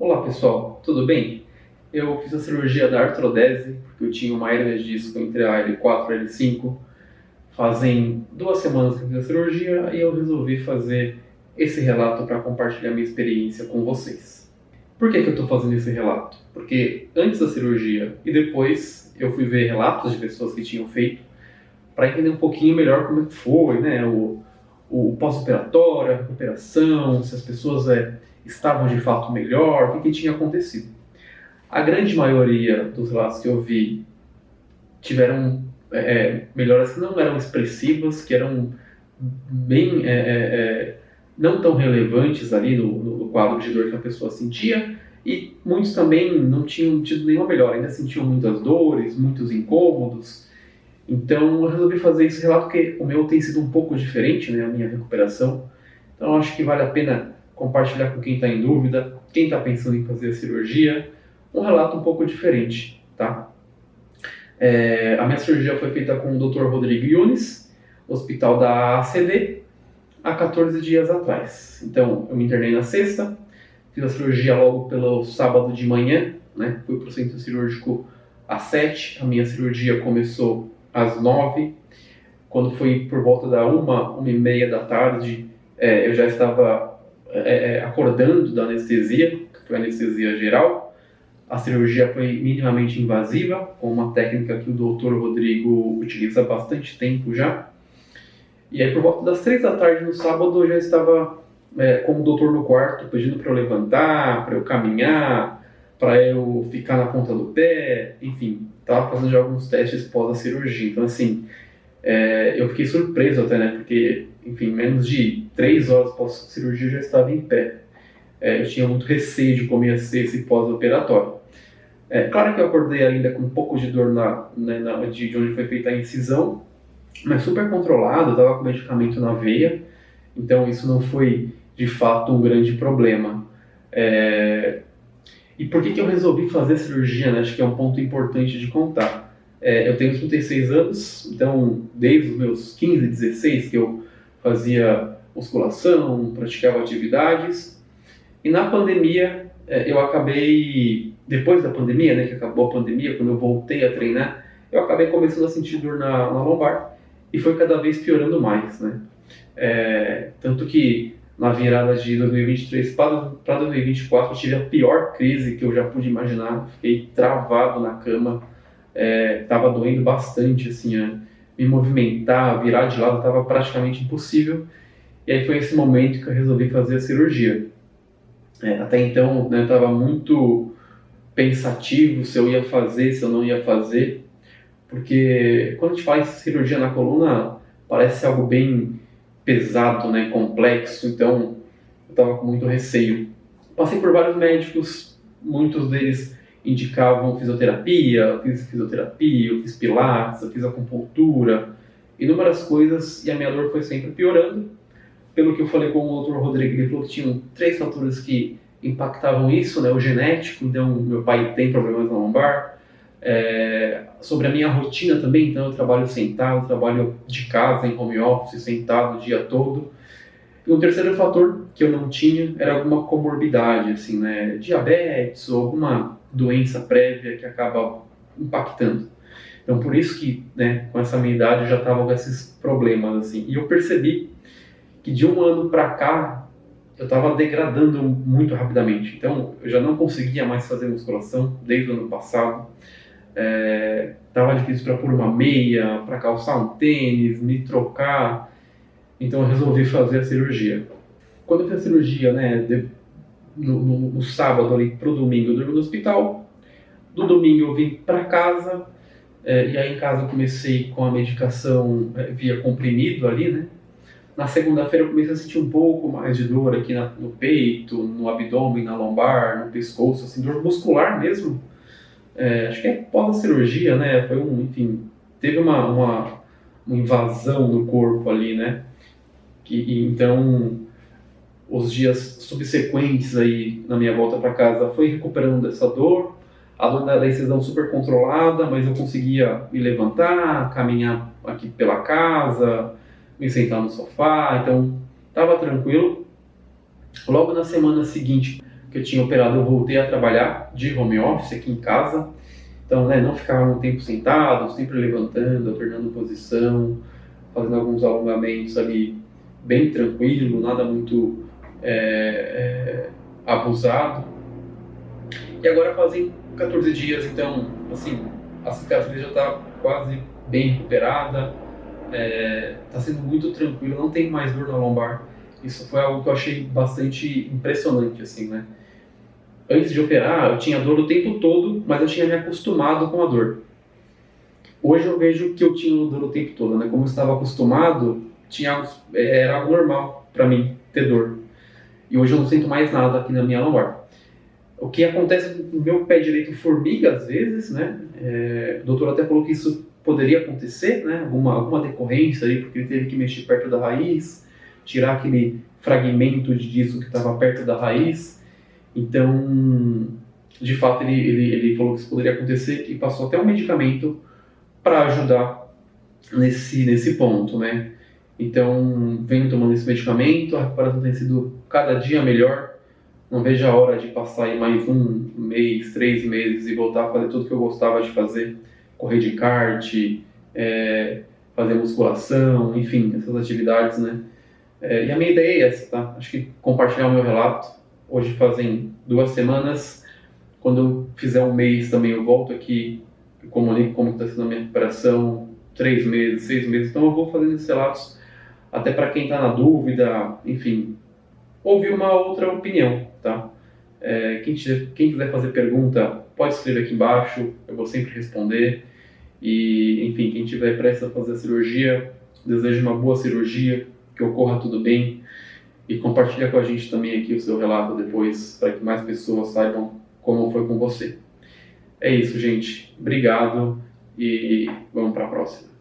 Olá pessoal, tudo bem? Eu fiz a cirurgia da artrodese, porque eu tinha uma hérnia de disco entre a L4 e a L5. Fazem 2 semanas que eu fiz a cirurgia e eu resolvi fazer esse relato para compartilhar minha experiência com vocês. Por que eu estou fazendo esse relato? Porque antes da cirurgia e depois eu fui ver relatos de pessoas que tinham feito para entender um pouquinho melhor como é que foi, né? O pós-operatório, a recuperação, se as pessoas estavam de fato melhor, o que tinha acontecido. A grande maioria dos relatos que eu vi tiveram melhoras que não eram expressivas, que eram bem não tão relevantes ali no quadro de dor que a pessoa sentia, e muitos também não tinham tido nenhuma melhora, ainda sentiam muitas dores, muitos incômodos. Então eu resolvi fazer esse relato porque o meu tem sido um pouco diferente, né, a minha recuperação. Então eu acho que vale a pena compartilhar com quem está em dúvida, quem está pensando em fazer a cirurgia, um relato um pouco diferente, tá? A minha cirurgia foi feita com o Dr. Rodrigo Yunis, hospital da ACD, há 14 dias atrás. Então eu me internei na sexta, fiz a cirurgia logo pelo sábado de manhã, né? Fui para o centro cirúrgico às 7, a minha cirurgia começou às 9. Quando foi por volta da 1h30 da tarde, eu já estava acordando da anestesia, que foi anestesia geral. A cirurgia foi minimamente invasiva, com uma técnica que o Dr. Rodrigo utiliza há bastante tempo já. E aí por volta das 3 da tarde no sábado eu já estava com o doutor no quarto, pedindo para eu levantar, para eu caminhar, para eu ficar na ponta do pé, enfim, estava fazendo já alguns testes pós a cirurgia. Então assim, eu fiquei surpreso até, né, porque, enfim, menos de 3 horas pós cirurgia eu já estava em pé. Eu tinha muito receio de como ia ser esse pós-operatório. Claro que eu acordei ainda com um pouco de dor de onde foi feita a incisão, mas super controlado, eu estava com medicamento na veia, então isso não foi de fato um grande problema. E por que eu resolvi fazer a cirurgia, né? Acho que é um ponto importante de contar. Eu tenho 36 anos, então desde os meus 15, 16 que eu fazia musculação, praticava atividades, e na pandemia eu acabei, depois da pandemia, né, que acabou a pandemia, quando eu voltei a treinar, eu acabei começando a sentir dor na lombar e foi cada vez piorando mais, né? Tanto que na virada de 2023 para 2024 eu tive a pior crise que eu já pude imaginar, fiquei travado na cama, estava doendo bastante, assim, me movimentar, virar de lado estava praticamente impossível, e aí foi esse momento que eu resolvi fazer a cirurgia. Até então, né, eu estava muito pensativo se eu ia fazer, se eu não ia fazer, porque quando a gente faz cirurgia na coluna parece algo bem pesado, né, complexo, então eu estava com muito receio. Passei por vários médicos, muitos deles indicavam fisioterapia, eu fiz pilates, eu fiz acupuntura, inúmeras coisas, e a minha dor foi sempre piorando. Pelo que eu falei com o Dr. Rodrigo, ele falou que tinham 3 fatores que impactavam isso, né? O genético, então meu pai tem problemas na lombar, sobre a minha rotina também, então eu trabalho sentado, trabalho de casa, em home office, sentado o dia todo. E um terceiro fator que eu não tinha era alguma comorbidade, assim, né? Diabetes ou alguma doença prévia que acaba impactando. Então por isso que, né, com essa minha idade eu já estava com esses problemas, assim. E eu percebi que de um ano para cá eu estava degradando muito rapidamente. Então eu já não conseguia mais fazer musculação desde o ano passado. Estava difícil para pôr uma meia, para calçar um tênis, me trocar. Então eu resolvi fazer a cirurgia. Quando eu fiz a cirurgia, né, no sábado ali para o domingo, eu dormi no hospital. Do domingo eu vim para casa, e aí em casa eu comecei com a medicação via comprimido ali, né. Na segunda-feira eu comecei a sentir um pouco mais de dor aqui no peito, no abdômen, na lombar, no pescoço, assim, dor muscular mesmo. Acho que é pós a cirurgia, né? Enfim, teve uma invasão no corpo ali, né? Então, os dias subsequentes aí, na minha volta para casa, foi recuperando dessa dor. A dor da incisão super controlada, mas eu conseguia me levantar, caminhar aqui pela casa, me sentar no sofá, então estava tranquilo. Logo na semana seguinte, que eu tinha operado, eu voltei a trabalhar de home office aqui em casa. Então, né, não ficar um tempo sentado, sempre levantando, alternando posição, fazendo alguns alongamentos ali bem tranquilo, nada muito abusado. E agora fazem 14 dias, então, assim, a cicatriz já está quase bem recuperada, está sendo muito tranquilo, não tem mais dor na lombar. Isso foi algo que eu achei bastante impressionante, assim, né? Antes de operar, eu tinha dor o tempo todo, mas eu tinha me acostumado com a dor. Hoje eu vejo que eu tinha dor o tempo todo, né? Como eu estava acostumado, era algo normal para mim ter dor. E hoje eu não sinto mais nada aqui na minha lombar. O que acontece no meu pé direito formiga às vezes, né? O doutor até falou que isso poderia acontecer, né? Alguma decorrência aí, porque ele teve que mexer perto da raiz, tirar aquele fragmento de disco que estava perto da raiz. Então, de fato, ele falou que isso poderia acontecer e passou até um medicamento para ajudar nesse ponto, né? Então, venho tomando esse medicamento, a recuperação tem sido cada dia melhor. Não vejo a hora de passar aí mais 1 mês, 3 meses e voltar a fazer tudo que eu gostava de fazer. Correr de kart, fazer musculação, enfim, essas atividades, né? E a minha ideia é essa, tá? Acho que compartilhar o meu relato. Hoje fazem 2 semanas. Quando eu fizer 1 mês também eu volto aqui e comunico como está sendo a minha recuperação. 3 meses, 6 meses. Então eu vou fazendo esses relatos até para quem está na dúvida, enfim, ouvir uma outra opinião, tá? Quem quiser fazer pergunta, pode escrever aqui embaixo, eu vou sempre responder. E, enfim, quem tiver prestes a fazer a cirurgia, desejo uma boa cirurgia, que ocorra tudo bem. E compartilha com a gente também aqui o seu relato depois, para que mais pessoas saibam como foi com você. É isso, gente. Obrigado e vamos para a próxima.